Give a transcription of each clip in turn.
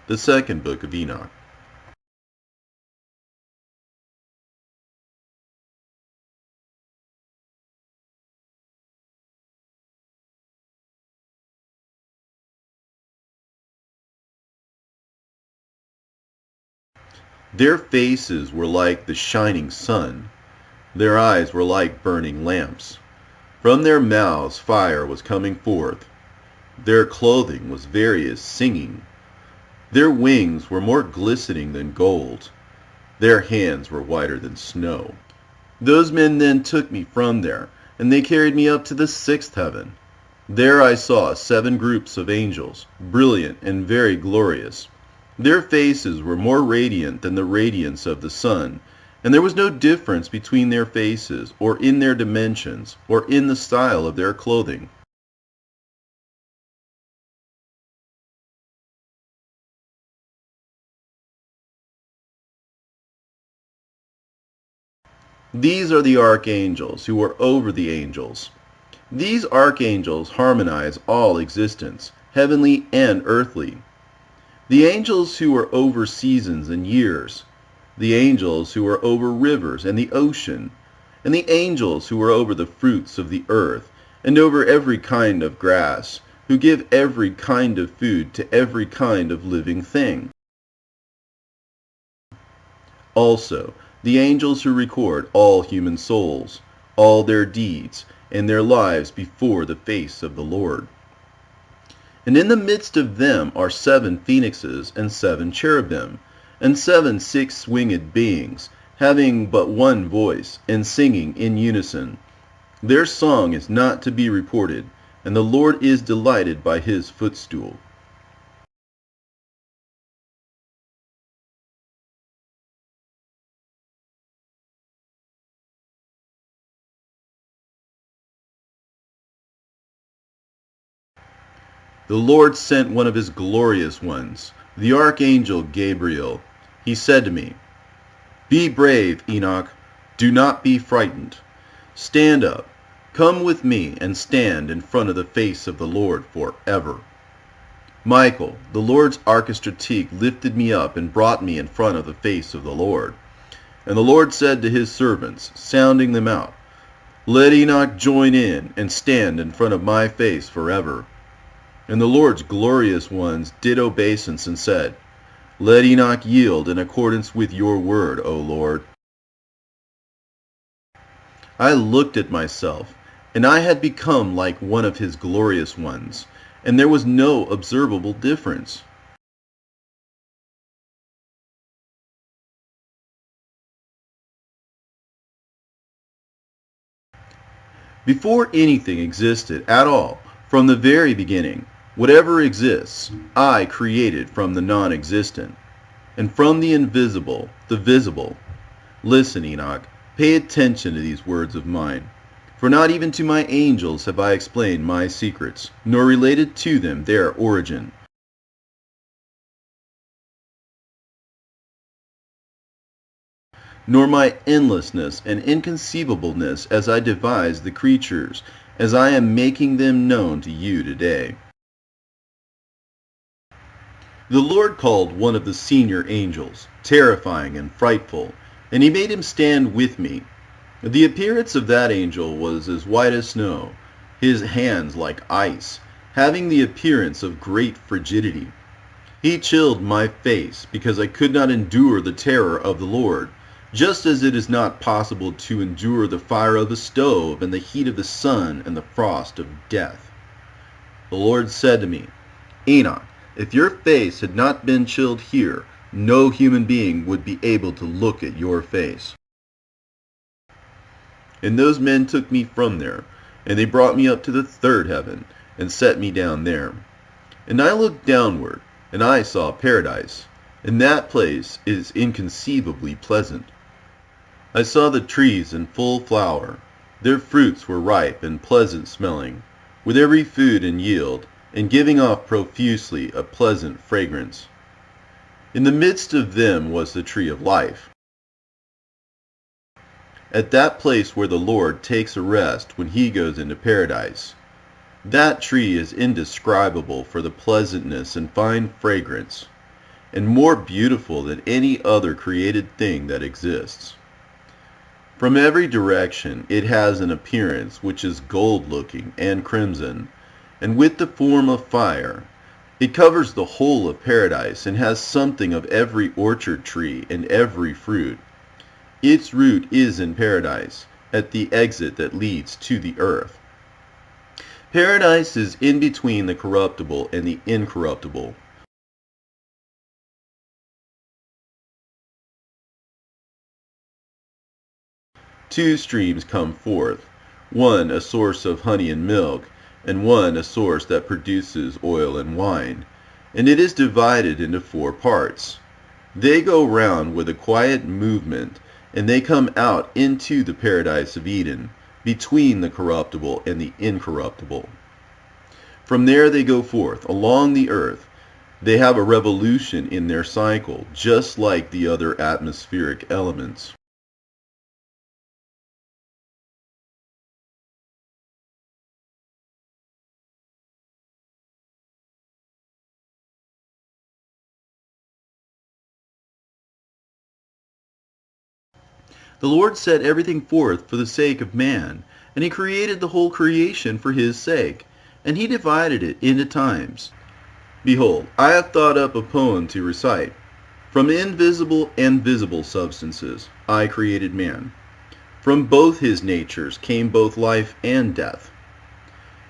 The second book of Enoch. Their faces were like the shining sun. Their eyes were like burning lamps. From their mouths fire was coming forth. Their clothing was various singing. Their wings were more glistening than gold. Their hands were whiter than snow. Those men then took me from there, and they carried me up to the sixth heaven. There I saw 7 groups of angels, brilliant and very glorious. Their faces were more radiant than the radiance of the sun, and there was no difference between their faces, or in their dimensions, or in the style of their clothing. These are the archangels who are over the angels. These archangels harmonize all existence, heavenly and earthly. The angels who are over seasons and years, the angels who are over rivers and the ocean, and the angels who are over the fruits of the earth, and over every kind of grass, who give every kind of food to every kind of living thing. Also, the angels who record all human souls, all their deeds, and their lives before the face of the Lord. And in the midst of them are 7 phoenixes and 7 cherubim, and 7 six-winged beings, having but one voice, and singing in unison. Their song is not to be reported, and the Lord is delighted by his footstool. The Lord sent one of his glorious ones, the archangel Gabriel. He said to me, "Be brave, Enoch. Do not be frightened. Stand up. Come with me and stand in front of the face of the Lord forever." Michael, the Lord's archistratege, lifted me up and brought me in front of the face of the Lord. And the Lord said to his servants, sounding them out, "Let Enoch join in and stand in front of my face forever." And the Lord's glorious ones did obeisance and said, "Let Enoch yield in accordance with your word, O Lord." I looked at myself, and I had become like one of his glorious ones, and there was no observable difference. Before anything existed at all, from the very beginning, whatever exists, I created from the non-existent, and from the invisible, the visible. Listen, Enoch, pay attention to these words of mine, for not even to my angels have I explained my secrets, nor related to them their origin. Nor my endlessness and inconceivableness as I devise the creatures, as I am making them known to you today. The Lord called one of the senior angels, terrifying and frightful, and he made him stand with me. The appearance of that angel was as white as snow, his hands like ice, having the appearance of great frigidity. He chilled my face, because I could not endure the terror of the Lord, just as it is not possible to endure the fire of a stove and the heat of the sun and the frost of death. The Lord said to me, "Enoch, if your face had not been chilled here, no human being would be able to look at your face." And those men took me from there, and they brought me up to the 3rd heaven, and set me down there. And I looked downward, and I saw paradise, and that place is inconceivably pleasant. I saw the trees in full flower. Their fruits were ripe and pleasant smelling, with every food in yield, and giving off profusely a pleasant fragrance. In the midst of them was the tree of life. At that place where the Lord takes a rest when he goes into paradise. That tree is indescribable for the pleasantness and fine fragrance. and more beautiful than any other created thing that exists. From every direction it has an appearance which is gold-looking and crimson, and with the form of fire. It covers the whole of paradise and has something of every orchard tree and every fruit. Its root is in paradise, at the exit that leads to the earth. Paradise is in between the corruptible and the incorruptible. Two streams come forth, one a source of honey and milk, and one a source that produces oil and wine, and it is divided into 4 parts. They go round with a quiet movement, and they come out into the paradise of Eden, between the corruptible and the incorruptible. From there they go forth along the earth. They have a revolution in their cycle, just like the other atmospheric elements. The Lord set everything forth for the sake of man, and he created the whole creation for his sake, and he divided it into times. Behold, I have thought up a poem to recite. From invisible and visible substances I created man. From both his natures came both life and death.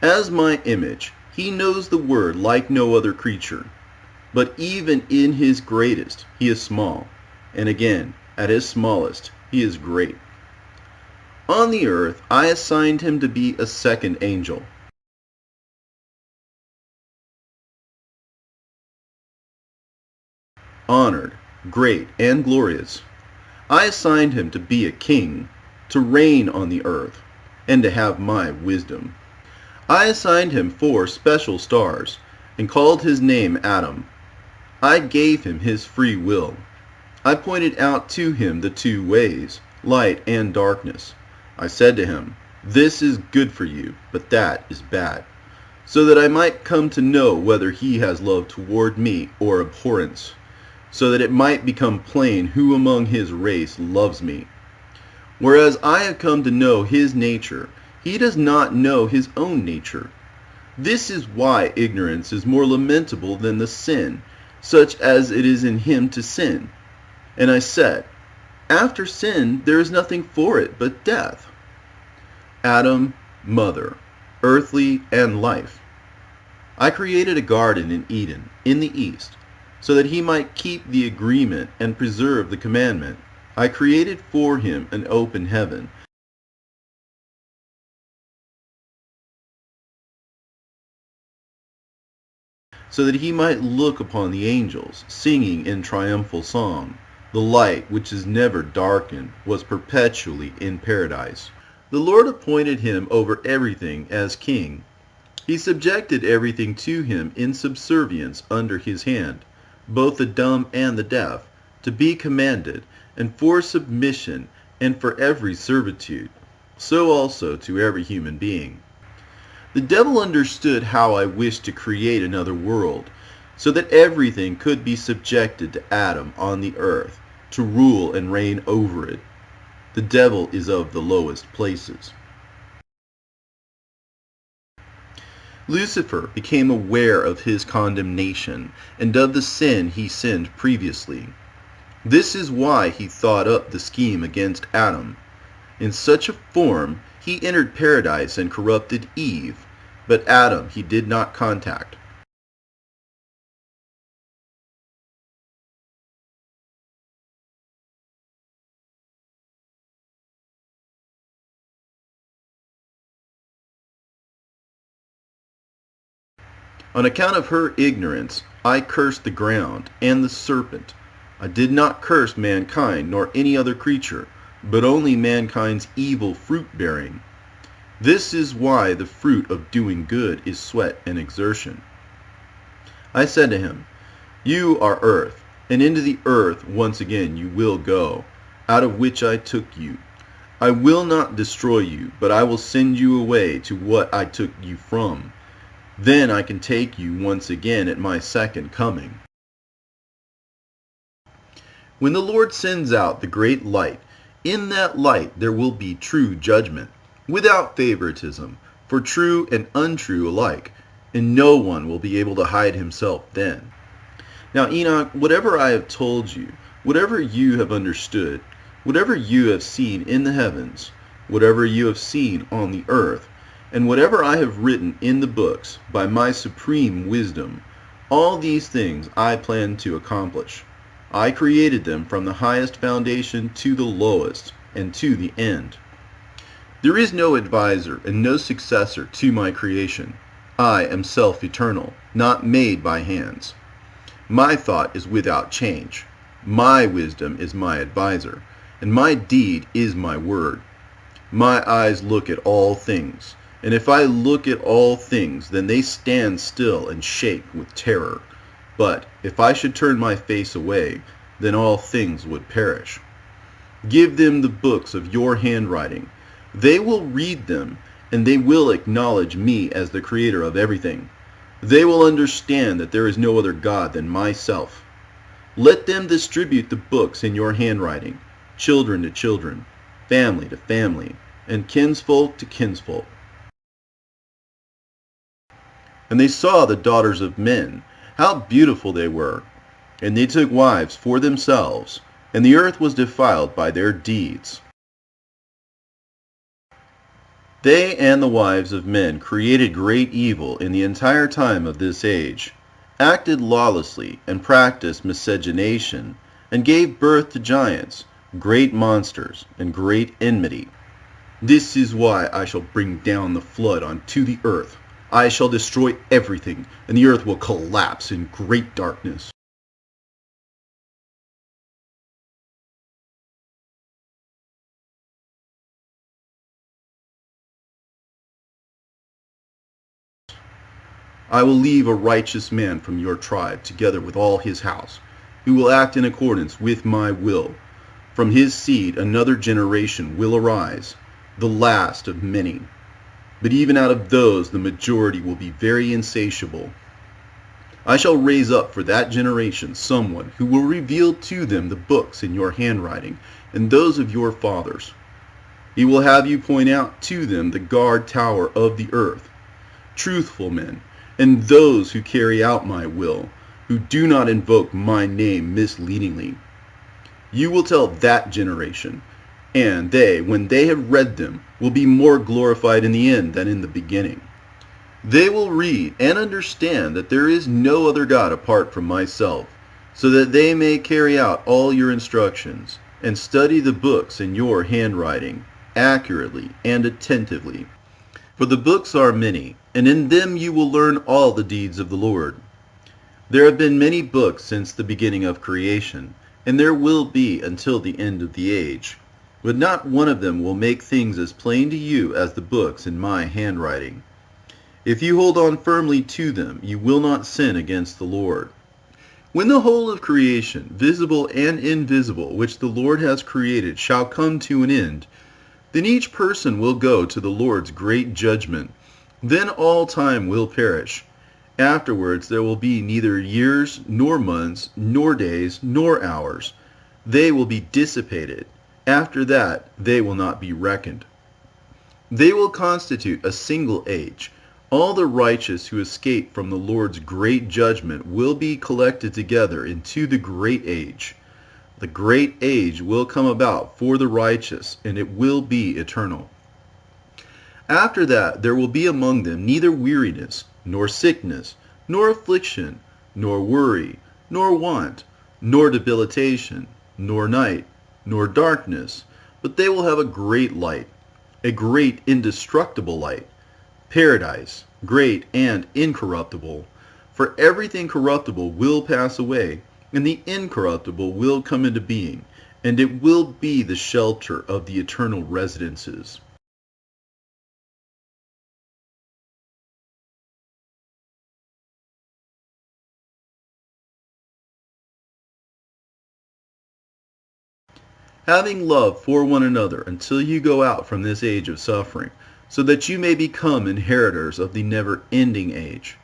As my image, he knows the word like no other creature. But even in his greatest he is small, and again, at his smallest, he is great. On the earth I assigned him to be a second angel. Honored, great, and glorious. I assigned him to be a king, to reign on the earth, and to have my wisdom. I assigned him 4 special stars, and called his name Adam. I gave him his free will. I pointed out to him the 2 ways, light and darkness. I said to him, "This is good for you, but that is bad," so that I might come to know whether he has love toward me or abhorrence, so that it might become plain who among his race loves me. Whereas I have come to know his nature, he does not know his own nature. This is why ignorance is more lamentable than the sin, such as it is in him to sin. And I said, after sin there is nothing for it but death. Adam, mother, earthly, and life. I created a garden in Eden, in the east, so that he might keep the agreement and preserve the commandment. I created for him an open heaven, so that he might look upon the angels, singing in triumphal song. The light, which is never darkened, was perpetually in paradise. The Lord appointed him over everything as king. He subjected everything to him in subservience under his hand, both the dumb and the deaf, to be commanded, and for submission, and for every servitude, so also to every human being. The devil understood how I wished to create another world, so that everything could be subjected to Adam on the earth, to rule and reign over it. The devil is of the lowest places. Lucifer became aware of his condemnation, and of the sin he sinned previously. This is why he thought up the scheme against Adam. In such a form, he entered paradise and corrupted Eve, but Adam he did not contact. On account of her ignorance, I cursed the ground and the serpent. I did not curse mankind nor any other creature, but only mankind's evil fruit-bearing. This is why the fruit of doing good is sweat and exertion. I said to him, "You are earth, and into the earth once again you will go, out of which I took you. I will not destroy you, but I will send you away to what I took you from. Then I can take you once again at my second coming." When the Lord sends out the great light, in that light there will be true judgment, without favoritism, for true and untrue alike, and no one will be able to hide himself then. Now, Enoch, whatever I have told you, whatever you have understood, whatever you have seen in the heavens, whatever you have seen on the earth, and whatever I have written in the books by my supreme wisdom, all these things I plan to accomplish. I created them from the highest foundation to the lowest, and to the end. There is no advisor and no successor to my creation. I am self-eternal, not made by hands. My thought is without change. My wisdom is my advisor, and my deed is my word. My eyes look at all things, and if I look at all things, then they stand still and shake with terror. But if I should turn my face away, then all things would perish. Give them the books of your handwriting. They will read them, and they will acknowledge me as the creator of everything. They will understand that there is no other God than myself. Let them distribute the books in your handwriting, children to children, family to family, and kinsfolk to kinsfolk. And they saw the daughters of men, how beautiful they were, and they took wives for themselves, and the earth was defiled by their deeds. They and the wives of men created great evil in the entire time of this age, acted lawlessly, and practiced miscegenation, and gave birth to giants, great monsters, and great enmity. This is why I shall bring down the flood onto the earth. I shall destroy everything, and the earth will collapse in great darkness. I will leave a righteous man from your tribe, together with all his house, who will act in accordance with my will. From his seed another generation will arise, the last of many. But even out of those the majority will be very insatiable. I shall raise up for that generation someone who will reveal to them the books in your handwriting and those of your fathers. He will have you point out to them the guard tower of the earth. Truthful men, and those who carry out my will, who do not invoke my name misleadingly. You will tell that generation, and they, when they have read them, will be more glorified in the end than in the beginning. They will read and understand that there is no other God apart from myself, so that they may carry out all your instructions, and study the books in your handwriting, accurately and attentively. For the books are many, and in them you will learn all the deeds of the Lord. There have been many books since the beginning of creation, and there will be until the end of the age. But not one of them will make things as plain to you as the books in my handwriting. If you hold on firmly to them, you will not sin against the Lord. When the whole of creation, visible and invisible, which the Lord has created, shall come to an end, then each person will go to the Lord's great judgment. Then all time will perish. Afterwards there will be neither years, nor months, nor days, nor hours. They will be dissipated. After that they will not be reckoned. They will constitute a single age. All the righteous who escape from the Lord's great judgment will be collected together into the great age. The great age will come about for the righteous, and it will be eternal. After that there will be among them neither weariness, nor sickness, nor affliction, nor worry, nor want, nor debilitation, nor night, nor darkness, but they will have a great light, a great indestructible light, paradise, great and incorruptible. For everything corruptible will pass away, and the incorruptible will come into being, and it will be the shelter of the eternal residences. Having love for one another until you go out from this age of suffering, so that you may become inheritors of the never-ending age.